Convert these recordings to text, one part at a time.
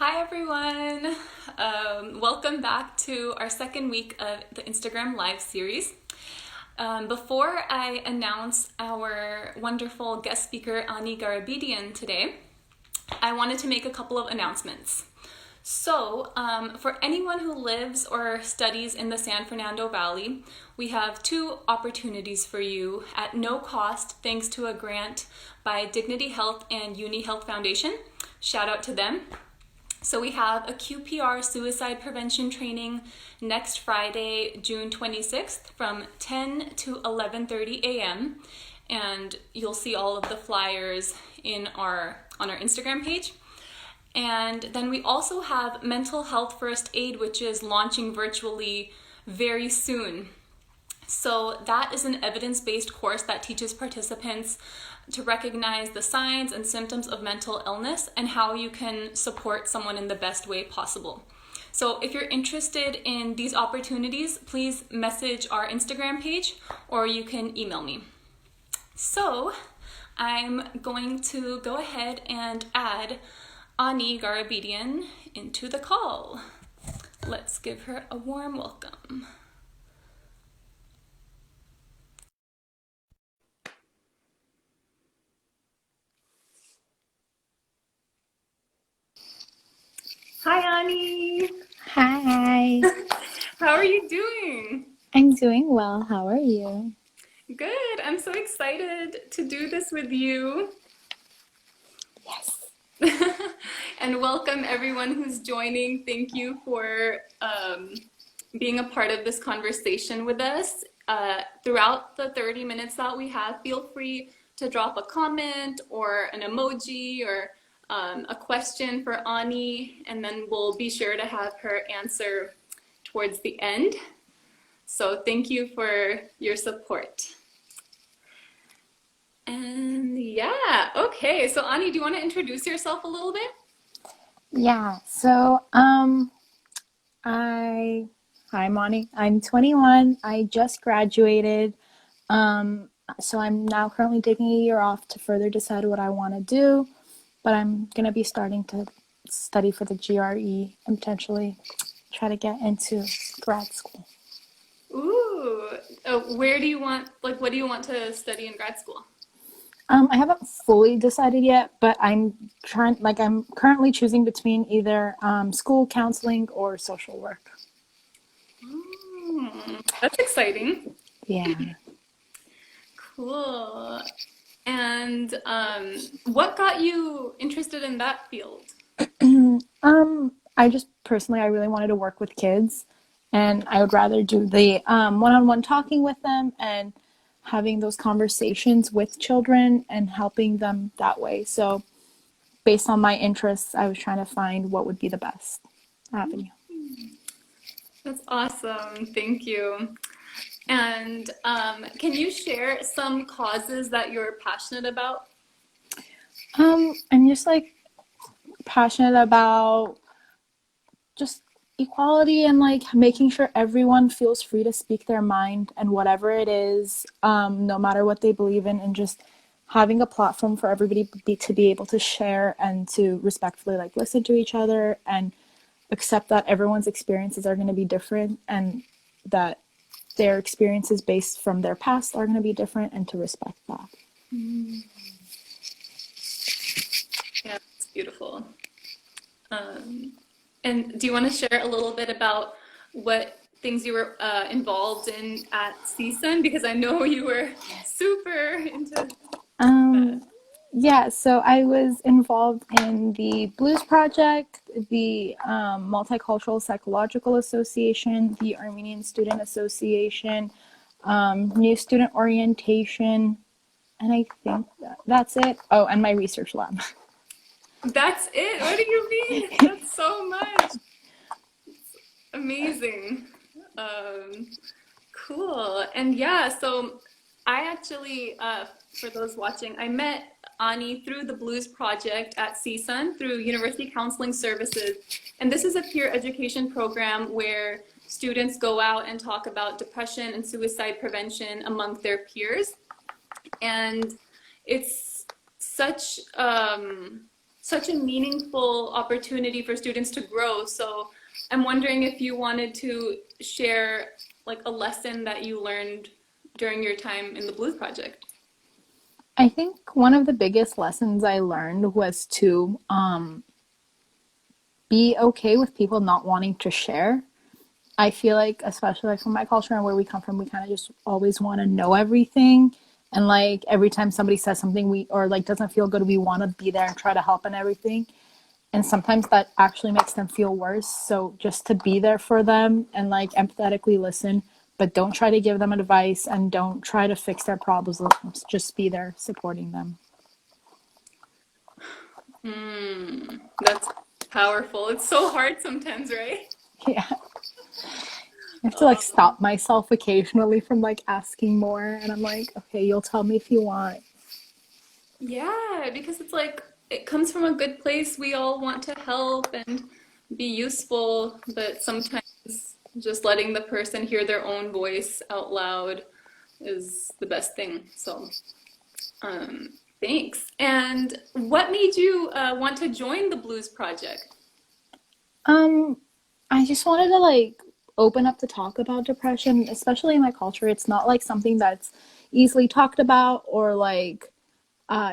Hi everyone! Welcome back to our second week of the Instagram Live series. Before I announce our wonderful guest speaker, Anie Garebedian, today, I wanted to make a couple of announcements. So, for anyone who lives or studies in the San Fernando Valley, we have two opportunities for you at no cost thanks to a grant by Dignity Health and Uni Health Foundation. Shout out to them. So we have a QPR suicide prevention training next Friday, June 26th from 10 to 11:30 a.m. And you'll see all of the flyers on our Instagram page. And then we also have mental health first aid, which is launching virtually very soon. So that is an evidence-based course that teaches participants to recognize the signs and symptoms of mental illness and how you can support someone in the best way possible. So if you're interested in these opportunities, please message our Instagram page or you can email me. So I'm going to go ahead and add Anie Garebedian into the call. Let's give her a warm welcome. Hi, Anie. Hi. How are you doing? I'm doing well. How are you? Good. I'm so excited to do this with you. Yes. And welcome everyone who's joining. Thank you for being a part of this conversation with us. Throughout the 30 minutes that we have, feel free to drop a comment or an emoji or a question for Anie, and then we'll be sure to have her answer towards the end. So thank you for your support. And yeah, okay. So Anie, do you want to introduce yourself a little bit? Yeah. Hi, Moni. I'm 21. I just graduated. So I'm now currently taking a year off to further decide what I want to do, but I'm going to be starting to study for the GRE and potentially try to get into grad school. Ooh, where do you want, what do you want to study in grad school? I haven't fully decided yet, but I'm currently choosing between either school counseling or social work. That's exciting. Yeah. Cool. And what got you interested in that field? I really wanted to work with kids, and I would rather do the one-on-one talking with them and having those conversations with children and helping them that way. So based on my interests, I was trying to find what would be the best avenue. That's awesome. Thank you. And can you share some causes that you're passionate about? I'm just passionate about just equality and making sure everyone feels free to speak their mind and whatever it is, no matter what they believe in, and just having a platform for everybody to be able to share and to respectfully listen to each other and accept that everyone's experiences are going to be different and that their experiences based from their past are going to be different, and to respect that. Yeah, it's beautiful. And do you want to share a little bit about what things you were involved in at CSUN? Because I know you were super into that. Yeah, so I was involved in the Blues Project, the Multicultural Psychological Association, the Armenian Student Association, New Student Orientation, and I think that's it. Oh, and my research lab. That's it? What do you mean? That's so much. It's amazing. Cool. And yeah, so I actually, for those watching, I met Anie through the Blues Project at CSUN through University Counseling Services. And this is a peer education program where students go out and talk about depression and suicide prevention among their peers. And it's such such a meaningful opportunity for students to grow. So I'm wondering if you wanted to share like a lesson that you learned during your time in the Blues Project. I think one of the biggest lessons I learned was to be okay with people not wanting to share. I feel like, especially like from my culture and where we come from, we kind of just always want to know everything. And like every time somebody says something we or like doesn't feel good, we want to be there and try to help and everything. And sometimes that actually makes them feel worse. So just to be there for them and like empathetically listen, but don't try to give them advice and don't try to fix their problems. Just be there supporting them. That's powerful. It's so hard sometimes, right? Yeah. I have to like stop myself occasionally from like asking more. And I'm like, okay, you'll tell me if you want. Yeah, because it's like it comes from a good place. We all want to help and be useful, but sometimes just letting the person hear their own voice out loud is the best thing. So, thanks. And what made you want to join the Blues Project? Um, I just wanted to like open up to talk about depression, especially in my culture. It's not like something that's easily talked about or like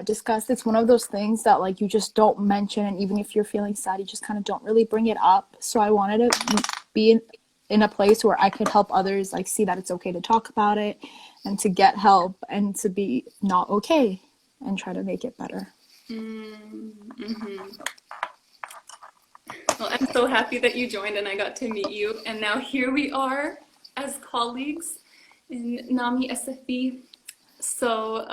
discussed. It's one of those things that like you just don't mention, and even if you're feeling sad, you just kind of don't really bring it up. So I wanted to be in a place where I could help others like see that it's okay to talk about it and to get help and to be not okay and try to make it better. Mm-hmm. Well, I'm so happy that you joined and I got to meet you. And now here we are as colleagues in NAMI SFB. So,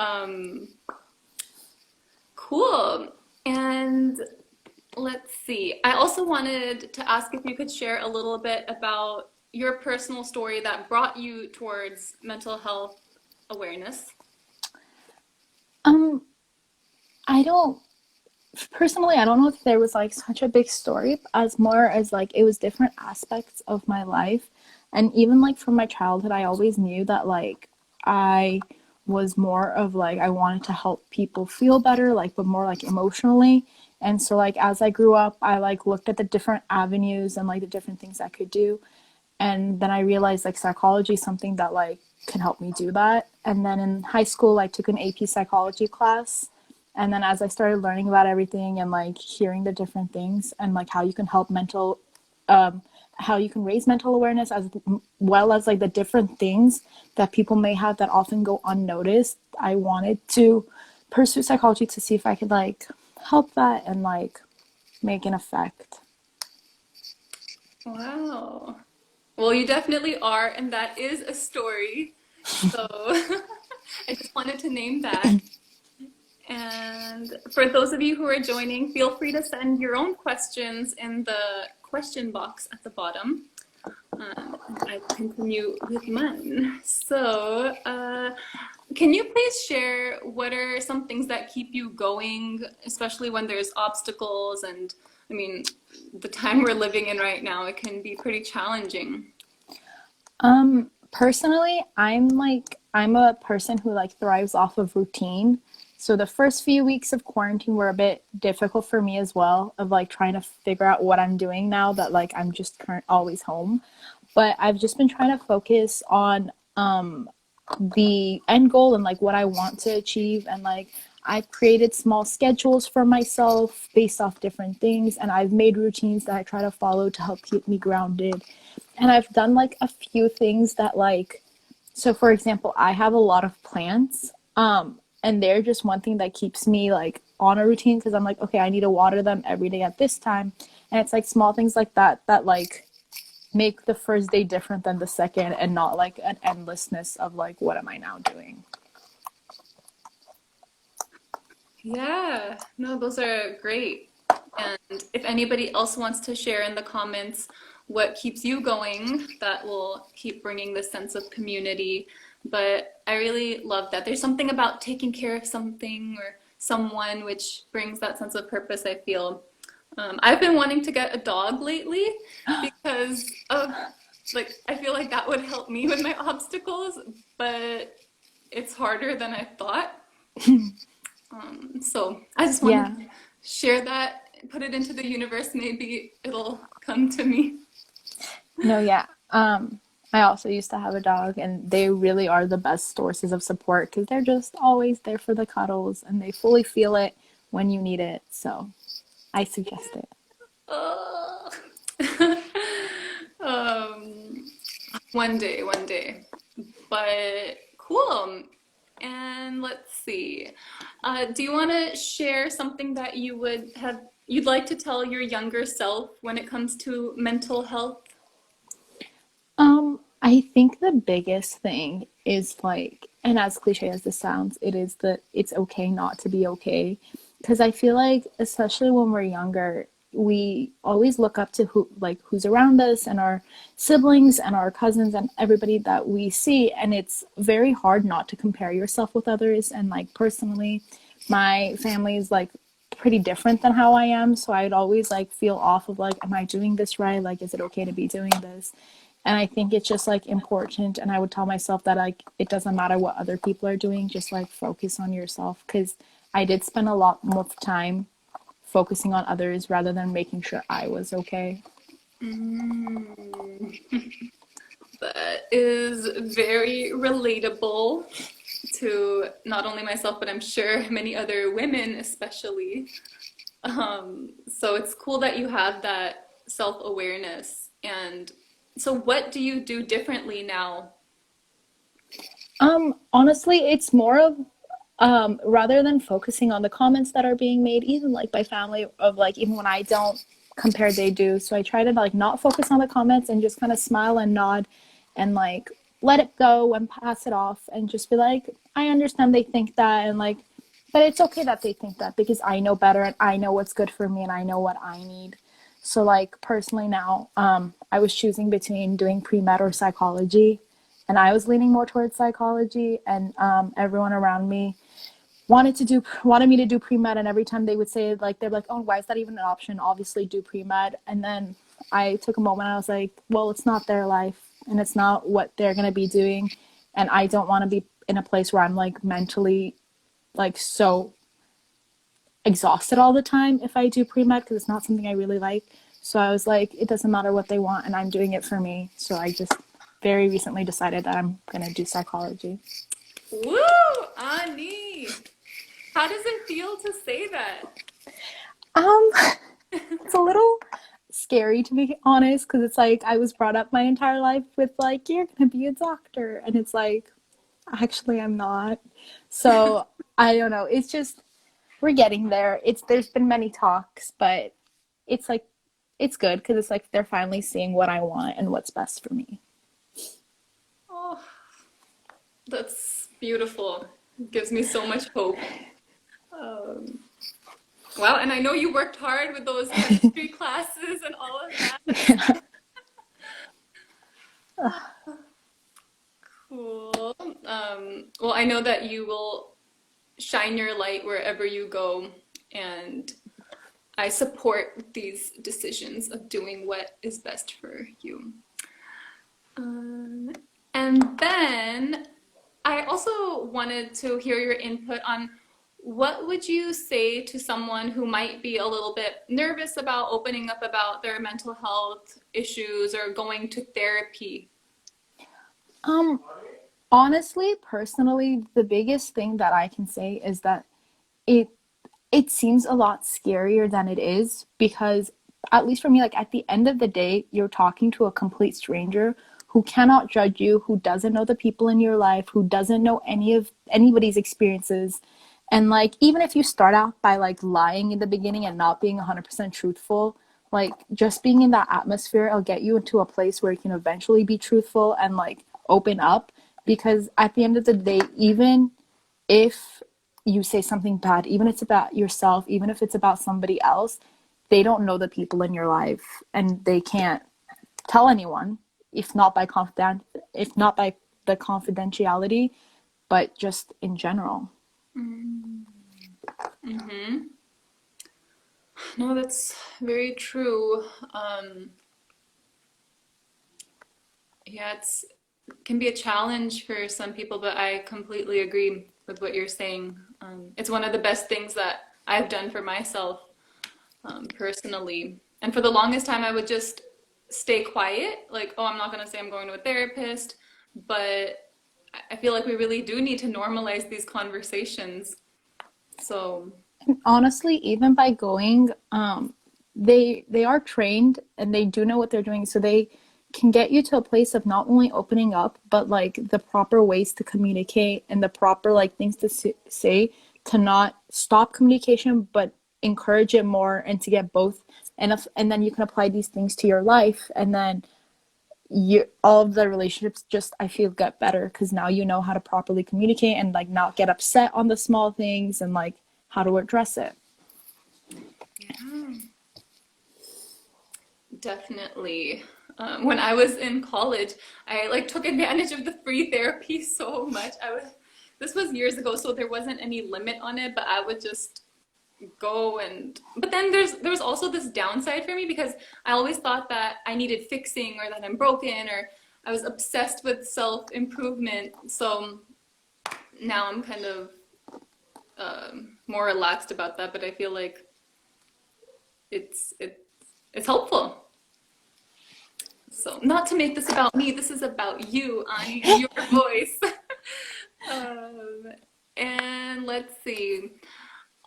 cool. And let's see. I also wanted to ask if you could share a little bit about your personal story that brought you towards mental health awareness. Um, I don't personally, I don't know if there was like such a big story as more as like it was different aspects of my life. And even like from my childhood, I always knew that like I was more of like I wanted to help people feel better, like but more like emotionally. And so like as I grew up, I like looked at the different avenues and like the different things I could do. And then I realized like psychology is something that like can help me do that. And then in high school I took an AP psychology class, and then as I started learning about everything and like hearing the different things and like how you can help mental how you can raise mental awareness as well as like the different things that people may have that often go unnoticed, I wanted to pursue psychology to see if I could like help that and like make an effect. Wow. Well, you definitely are, and that is a story. So I just wanted to name that. And for those of you who are joining, feel free to send your own questions in the question box at the bottom. I continue with mine. So, can you please share what are some things that keep you going, especially when there's obstacles? And I mean, the time we're living in right now, it can be pretty challenging. Personally, I'm a person who like thrives off of routine. So the first few weeks of quarantine were a bit difficult for me as well, of like trying to figure out what I'm doing now that like I'm just always home. But I've just been trying to focus on the end goal and like what I want to achieve, and like I've created small schedules for myself based off different things, and I've made routines that I try to follow to help keep me grounded. And I've done like a few things that like, so for example, I have a lot of plants, and they're just one thing that keeps me like on a routine because I'm like, okay, I need to water them every day at this time. And it's like small things like that that like make the first day different than the second, and not like an endlessness of like what am I now doing. Yeah, no, those are great. And if anybody else wants to share in the comments what keeps you going, that will keep bringing this sense of community. But I really love that. There's something about taking care of something or someone which brings that sense of purpose, I feel. I've been wanting to get a dog lately because of, like, I feel like that would help me with my obstacles, but it's harder than I thought. So I just wanted Yeah. to share that put it into the universe, maybe it'll come to me. No, yeah. I also used to have a dog, and they really are the best sources of support because they're just always there for the cuddles, and they fully feel it when you need it. So I suggest it. Oh. um, one day. But cool. And let's see. Do you want to share something that you'd like to tell your younger self when it comes to mental health? I think the biggest thing is like, and as cliche as this sounds, it is that it's okay not to be okay. Because I feel like, especially when we're younger, we always look up to who's around us and our siblings and our cousins and everybody that we see. And it's very hard not to compare yourself with others. And like personally, my family is like pretty different than how I am. So I'd always like feel off of like, am I doing this right? Like, is it okay to be doing this? And I think it's just like important. And I would tell myself that like it doesn't matter what other people are doing, just like focus on yourself. Because I did spend a lot more time focusing on others rather than making sure I was okay. Mm, that is very relatable to not only myself, but I'm sure many other women, especially. So it's cool that you have that self-awareness. And so, what do you do differently now? Honestly, it's more of rather than focusing on the comments that are being made, even like by family, of like even when I don't compare, they do. So I try to like not focus on the comments and just kind of smile and nod and like let it go and pass it off and just be like, I understand they think that, and like, but it's okay that they think that because I know better and I know what's good for me and I know what I need. So like personally now, I was choosing between doing pre-med or psychology, and I was leaning more towards psychology, and everyone around me wanted me to do pre-med, and every time they would say like, they're like, oh, why is that even an option? Obviously do pre-med. And then I took a moment, I was like, well, it's not their life and it's not what they're going to be doing, and I don't want to be in a place where I'm like mentally like so exhausted all the time if I do pre-med, because it's not something I really like. So I was like, it doesn't matter what they want and I'm doing it for me. So I just very recently decided that I'm going to do psychology. Woo, Ani! How does it feel to say that? um it's a little scary, to be honest, because it's like I was brought up my entire life with like, you're gonna be a doctor, and it's like, actually I'm not. So I don't know, it's just, we're getting there. It's There's been many talks, but it's like, it's good because it's like they're finally seeing what I want and what's best for me. Oh, that's beautiful. It gives me so much hope. Um, wow, and I know you worked hard with those chemistry classes and all of that. Yeah. Cool. Well, I know that you will shine your light wherever you go, and I support these decisions of doing what is best for you. Um, and then I also wanted to hear your input on what would you say to someone who might be a little bit nervous about opening up about their mental health issues or going to therapy? um Honestly, personally, the biggest thing that I can say is that it it seems a lot scarier than it is, because at least for me, like at the end of the day, you're talking to a complete stranger who cannot judge you, who doesn't know the people in your life, who doesn't know anybody's experiences. And like, even if you start out by like lying in the beginning and not being 100% truthful, like just being in that atmosphere will get you into a place where you can eventually be truthful and like open up. Because at the end of the day, even if you say something bad, even if it's about yourself, even if it's about somebody else, they don't know the people in your life and they can't tell anyone, if not by the confidentiality, but just in general. Mm-hmm. No, that's very true. Yeah, it can be a challenge for some people, but I completely agree with what you're saying. It's one of the best things that I've done for myself. personally. And for the longest time, I would just stay quiet, like, oh, I'm not going to say I'm going to a therapist, but I feel like we really do need to normalize these conversations. So, Honestly, even by going, they are trained and they do know what they're doing, so they can get you to a place of not only opening up, but like the proper ways to communicate and the proper like things to say to not stop communication, but encourage it more and to get both. And then you can apply these things to your life, and then you all of the relationships just I feel get better because now you know how to properly communicate and like not get upset on the small things and like how to address it. yeah, definitely. When I was in college, I like took advantage of the free therapy so much. This was years ago, so there wasn't any limit on it, but I would just go and but then there was also this downside for me because I always thought that I needed fixing or that I'm broken or I was obsessed with self-improvement. So now I'm kind of more relaxed about that, but I feel like it's helpful. So not to make this about me, this is about you, Anie, and your voice. um, and let's see.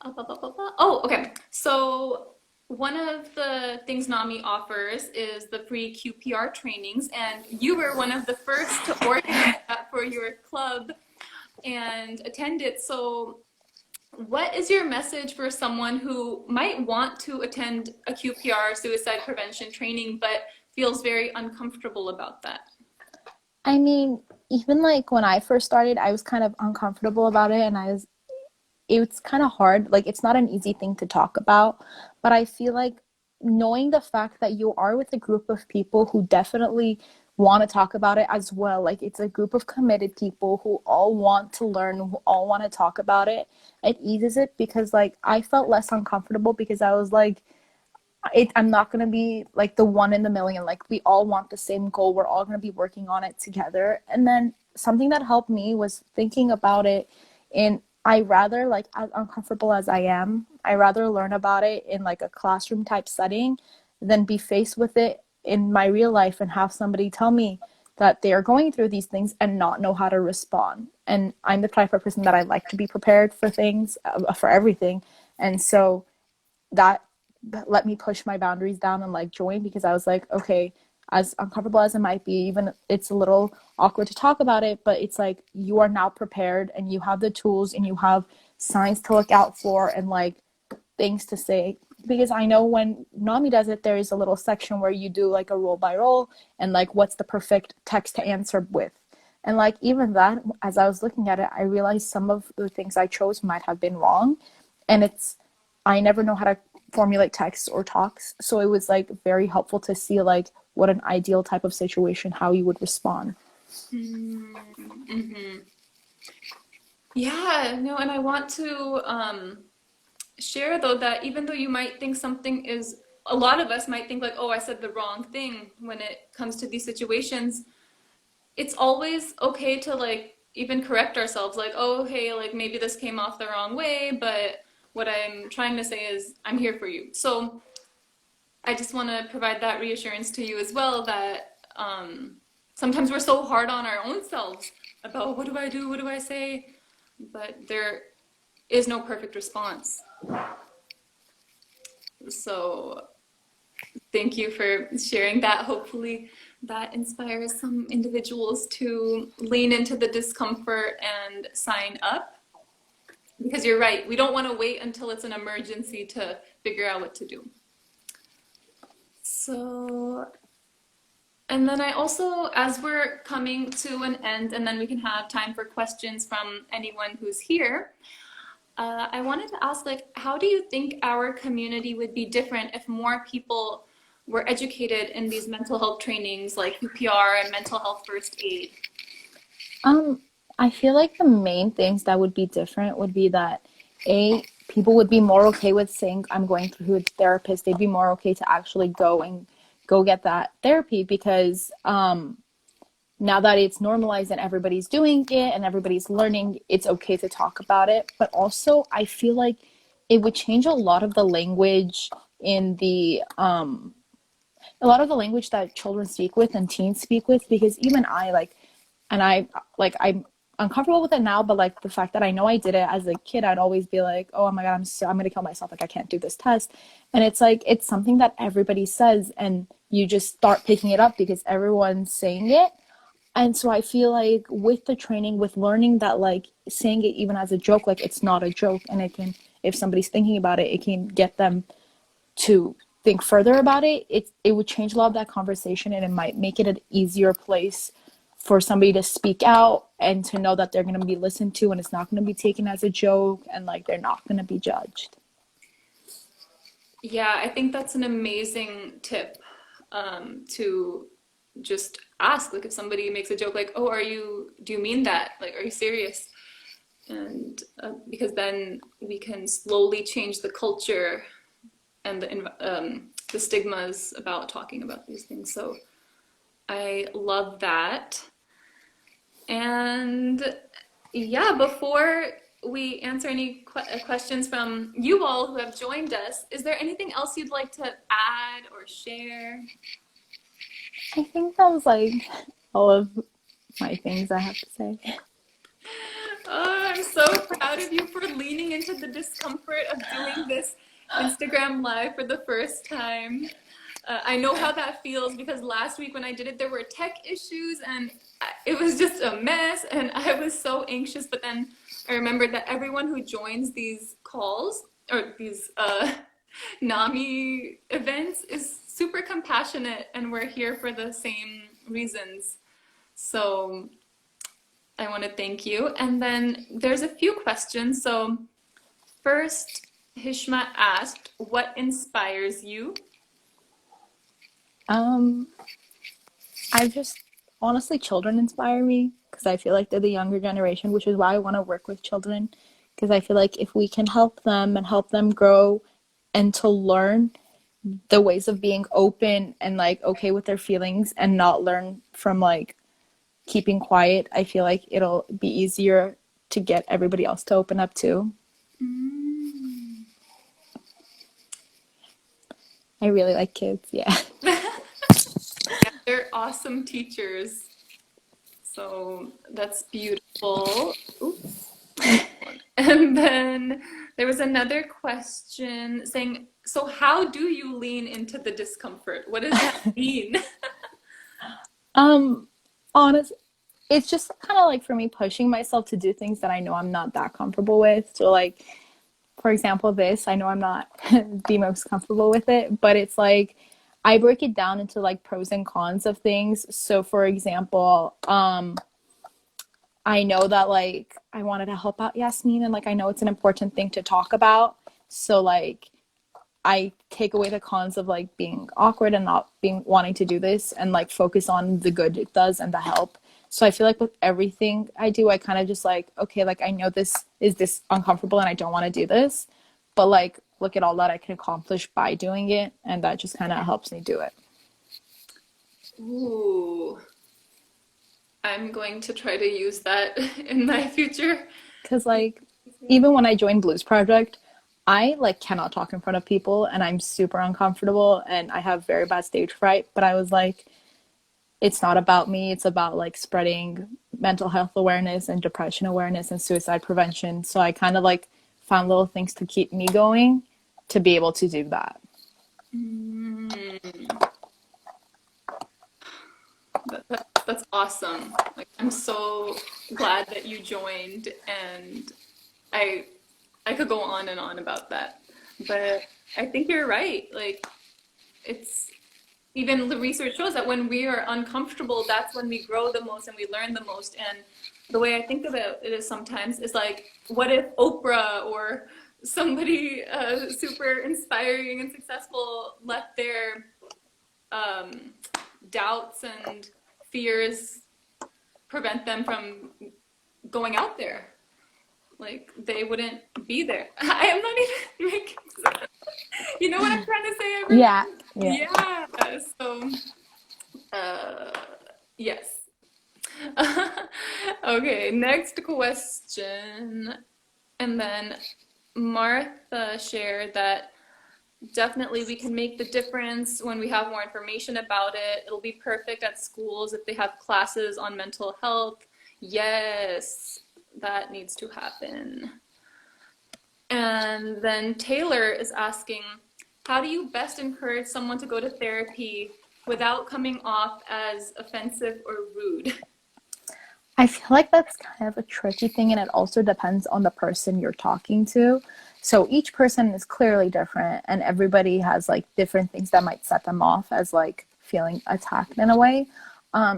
Oh, okay. So one of the things NAMI offers is the free QPR trainings, and you were one of the first to organize that for your club and attend it. So what is your message for someone who might want to attend a QPR suicide prevention training but feels very uncomfortable about that? I mean, even like when I first started, I was kind of uncomfortable about it, and it's kind of hard. Like, it's not an easy thing to talk about, but I feel like knowing the fact that you are with a group of people who definitely want to talk about it as well, like it's a group of committed people who all want to learn, who all want to talk about it, it eases it because like I felt less uncomfortable because I was like, I'm not going to be like the one in the million. Like we all want the same goal. We're all going to be working on it together. And then something that helped me was thinking about it in, I rather like as uncomfortable as I am, I rather learn about it in like a classroom type setting than be faced with it in my real life and have somebody tell me that they are going through these things and not know how to respond. And I'm the type of person that I like to be prepared for things, for everything. And so that let me push my boundaries down and like join because I was like, okay, as uncomfortable as it might be, even it's a little awkward to talk about it, but it's like you are now prepared and you have the tools and you have signs to look out for and like things to say. Because I know when NAMI does it, there is a little section where you do like a roll by roll and like what's the perfect text to answer with. And like even that, as I was looking at it, I realized some of the things I chose might have been wrong. And I never know how to formulate texts or talks. So it was like very helpful to see like what an ideal type of situation, how you would respond. Mm-hmm. Yeah, no, and I want to share though that even though you might think something is, a lot of us might think like, oh, I said the wrong thing when it comes to these situations. It's always okay to like even correct ourselves, like, oh, hey, like maybe this came off the wrong way, but what I'm trying to say is I'm here for you. So I just want to provide that reassurance to you as well that sometimes we're so hard on our own selves about what do I do, what do I say, but there is no perfect response. So thank you for sharing that. Hopefully that inspires some individuals to lean into the discomfort and sign up. Because you're right, we don't want to wait until it's an emergency to figure out what to do. So, and then I also, as we're coming to an end, and then we can have time for questions from anyone who's here, I wanted to ask, like, how do you think our community would be different if more people were educated in these mental health trainings like UPR and mental health first aid? I feel like the main things that would be different would be that people would be more okay with saying I'm going through a therapist. They'd be more okay to actually go get that therapy because now that it's normalized and everybody's doing it and everybody's learning, it's okay to talk about it. But also, I feel like it would change a lot of the language in the a lot of the language that children speak with and teens speak with, because even I like, and I'm uncomfortable with it now, but like the fact that I know I did it as a kid, I'd always be like, oh my God, I'm gonna kill myself, like I can't do this test. And it's like it's something that everybody says, and you just start picking it up because everyone's saying it. And so I feel like with the training, with learning that like saying it even as a joke, like it's not a joke, and it can, if somebody's thinking about it, it can get them to think further about it. It would change a lot of that conversation, and it might make it an easier place for somebody to speak out and to know that they're going to be listened to, and it's not going to be taken as a joke, and like they're not going to be judged. Yeah, I think that's an amazing tip, to just ask, like if somebody makes a joke like, "Oh, do you mean that? Like, are you serious?" And because then we can slowly change the culture and the stigmas about talking about these things. So I love that. And yeah, before we answer any questions from you all who have joined us, is there anything else you'd like to add or share? I think that was like all of my things I have to say. Oh, I'm so proud of you for leaning into the discomfort of doing this Instagram live for the first time. I know how that feels because last week when I did it, there were tech issues and it was just a mess and I was so anxious. But then I remembered that everyone who joins these calls or these NAMI events is super compassionate and we're here for the same reasons. So I want to thank you. And then there's a few questions. So first, Hishma asked, what inspires you? I just honestly, children inspire me because I feel like they're the younger generation, which is why I want to work with children, because I feel like if we can help them and help them grow and to learn the ways of being open and like okay with their feelings and not learn from like keeping quiet, I feel like it'll be easier to get everybody else to open up too. Mm. I really like kids, yeah. Yeah, they're awesome teachers. So that's beautiful. Oops. And then there was another question saying, so how do you lean into the discomfort? What does that mean? Um, honest, it's just kind of like for me pushing myself to do things that I know I'm not that comfortable with. So like, for example, this, I know I'm not the most comfortable with it, but it's like I break it down into like pros and cons of things. So for example, I know that like I wanted to help out Yasmin, and like I know it's an important thing to talk about. So like I take away the cons of like being awkward and not being wanting to do this and like focus on the good it does and the help. So I feel like with everything I do, I kind of just like, okay, like I know this uncomfortable and I don't want to do this, but like look at all that I can accomplish by doing it, and that just kind of helps me do it. Ooh, I'm going to try to use that in my future. Because like even when I joined Blues Project, I like cannot talk in front of people and I'm super uncomfortable and I have very bad stage fright, but I was like, it's not about me, it's about like spreading mental health awareness and depression awareness and suicide prevention. So I kind of like found little things to keep me going to be able to do that. Mm. That's awesome. Like, I'm so glad that you joined, and I I could go on and on about that. But I think you're right. Like, it's even the research shows that when we are uncomfortable, that's when we grow the most and we learn the most. And the way I think about it is sometimes is like, what if Oprah or somebody super inspiring and successful let their um, doubts and fears prevent them from going out there? Like they wouldn't be there. I am not even making sense. You know what I'm trying to say, everyone? Yeah, yeah. Yeah. So, uh, yes. Okay, next question. And then Martha shared that Definitely, we can make the difference when we have more information about it. It'll be perfect at schools if they have classes on mental health. Yes, that needs to happen. And then Taylor is asking, how do you best encourage someone to go to therapy without coming off as offensive or rude? I feel like that's kind of a tricky thing, and it also depends on the person you're talking to. So each person is clearly different, and everybody has like different things that might set them off as like feeling attacked in a way.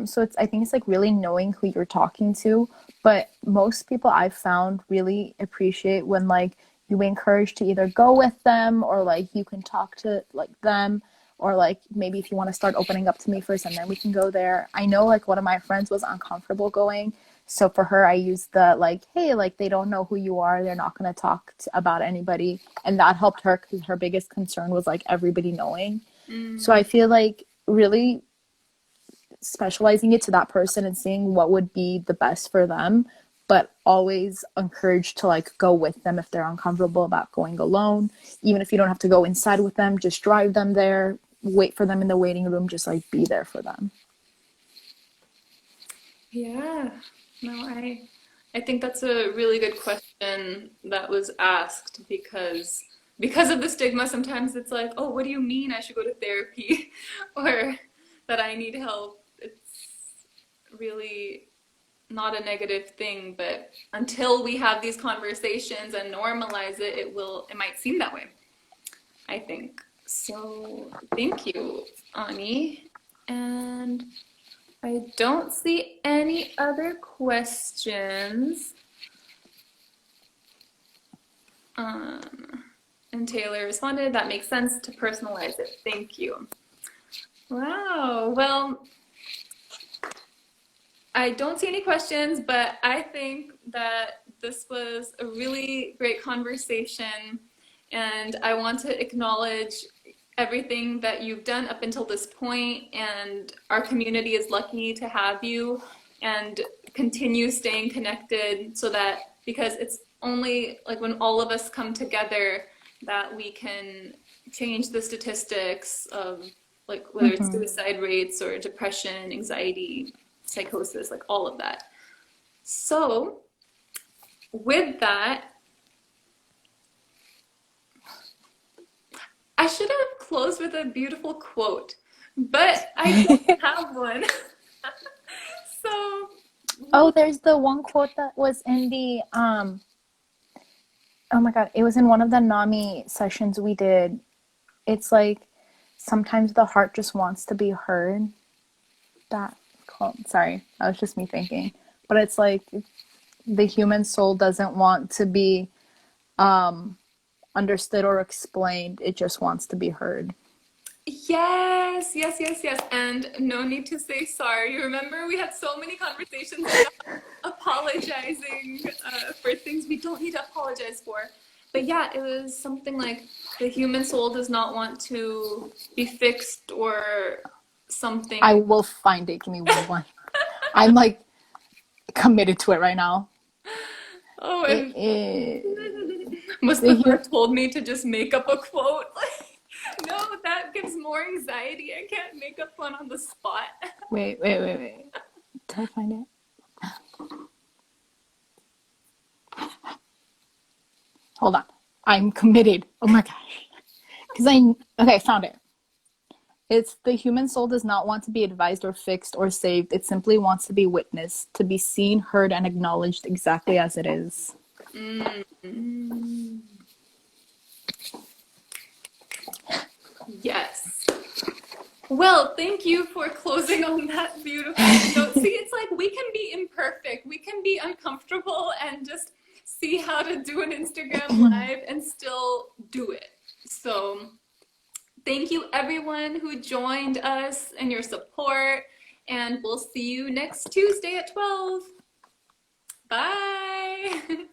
So I think it's like really knowing who you're talking to. But most people I've found really appreciate when like you encourage to either go with them, or like you can talk to like them, or like maybe if you want to start opening up to me first and then we can go there. I know like one of my friends was uncomfortable going, so for her I used the like, hey, like they don't know who you are, they're not going to talk about anybody, and that helped her because her biggest concern was like everybody knowing. So I feel like really specializing it to that person and seeing what would be the best for them, but always encourage to like go with them if they're uncomfortable about going alone. Even if you don't have to go inside with them, just drive them there, wait for them in the waiting room, just like be there for them. Yeah, no, I think that's a really good question that was asked because of the stigma, sometimes it's like, oh, what do you mean I should go to therapy? Or that I need help. It's really not a negative thing, but until we have these conversations and normalize it, it might seem that way, I think. So thank you, Ani. And I don't see any other questions. And Taylor responded, that makes sense to personalize it. Thank you. Wow. Well, I don't see any questions, but I think that this was a really great conversation, and I want to acknowledge everything that you've done up until this point, and our community is lucky to have you, and continue staying connected so that, because it's only like when all of us come together that we can change the statistics of like whether it's suicide rates or depression, anxiety, psychosis, like all of that. So with that, I should have closed with a beautiful quote, but I don't have one. So Oh, there's the one quote that was in the oh my god, it was in one of the NAMI sessions we did. It's like sometimes the heart just wants to be heard. That quote, sorry, that was just me thinking. But it's like the human soul doesn't want to be understood or explained. It just wants to be heard. yes, yes, yes, yes. And no need to say sorry. Remember, we had so many conversations about apologizing for things we don't need to apologize for. But yeah, it was something like the human soul does not want to be fixed or something. I will find it. Give me one. I'm like committed to it right now. Oh, It and is. Mustafa told me to just make up a quote. No, that gives more anxiety. I can't make up one on the spot. Wait. Did I find it? Hold on. I'm committed. Oh my gosh. Okay, I found it. It's the human soul does not want to be advised or fixed or saved. It simply wants to be witnessed, to be seen, heard, and acknowledged exactly as it is. Yes. Well, thank you for closing on that beautiful note. See, it's like we can be imperfect. We can be uncomfortable and just see how to do an Instagram live and still do it. So thank you everyone who joined us and your support, and we'll see you next Tuesday at 12. Bye.